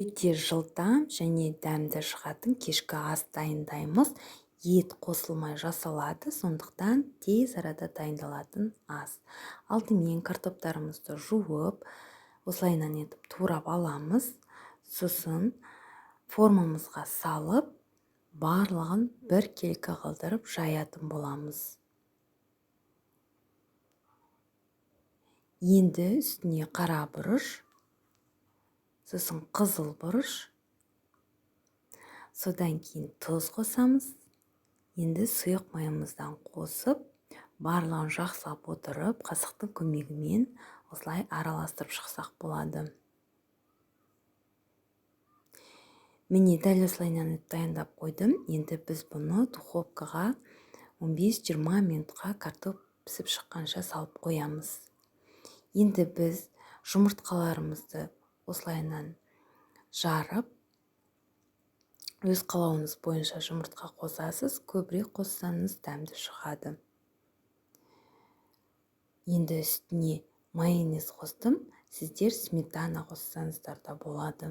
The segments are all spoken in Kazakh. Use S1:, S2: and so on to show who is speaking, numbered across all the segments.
S1: Өте жылдам және дәмді шығатын кешкі ас дайындаймыз. Ет қосылмай жасалады, сондықтан тез арада дайындалатын ас. Алдымен картоптарымызды жуып, осылайынан етіп турап аламыз. Сосын формамызға салып, барлығын бір келкі қылдырып жаятын боламыз. Енді үстіне қара бұрыш, сосын қызыл бұрыш, содан кейін тұз қосамыз. Енді сұйық майымыздан қосып, барлығын жақсылап отырып, қасықтың көмегімен осылай араластырып шықсақ болады. Міне дәл осылайынан дайындап қойдым. Енді біз бұны духовкаға 15-20 минутқа картоп пісіп шыққанша салып қоямыз. Енді біз жұмыртқаларымызды осылайынан жарып, өз қалауыңыз бойынша жұмыртқа қосасыз, көбірек қоссаңыз дәмді шығады. Енді үстіне майонез қостым, сіздер сметана қоссаңыздар да болады.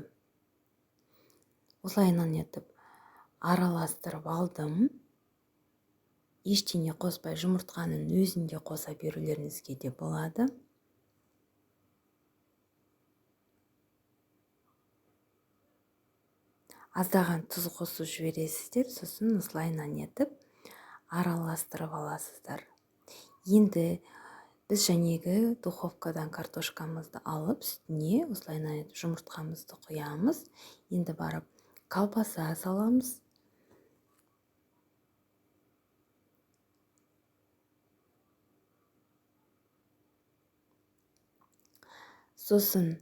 S1: Осылайынан етіп араластырып алдым. Ештеңе қоспай жұмыртқаның өзінде қоса берулеріңізге де болады. Аздаған тұз қосып жібересіздер, сосын осылайынан етіп араластырып аласыздар. Енді біз жәнегі духовкадан картошкамызды алып, үстіне осылайынан етіп жұмыртқамызды құямыз. Енді барып колбаса саламыз. Сосын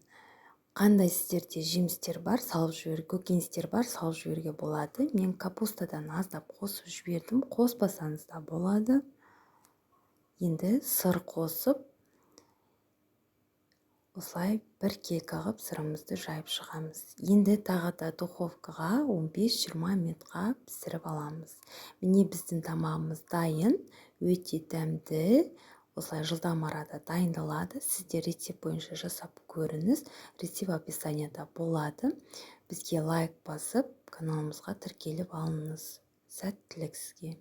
S1: қандай сіздерде жемістер бар, салып жібер, көкөністер бар, салып жіберге болады. Мен капустадан аздап қосып жібердім, қоспасаңыз да болады. Енді сыр қосып, осылай бір кек ағып сырымызды жайып шығамыз. Енді тағы да духовкаға 15-20 минутқа пісіріп аламыз. Міне біздің тамағымыз дайын, өте дәмді. Осылай жылдам арада дайындалады. Сіздер рецепт бойынша жасап көріңіз. Рецепт описанияда болады. Бізге лайк басып, каналымызға тіркеліп алыңыз. Сәттілік сізге.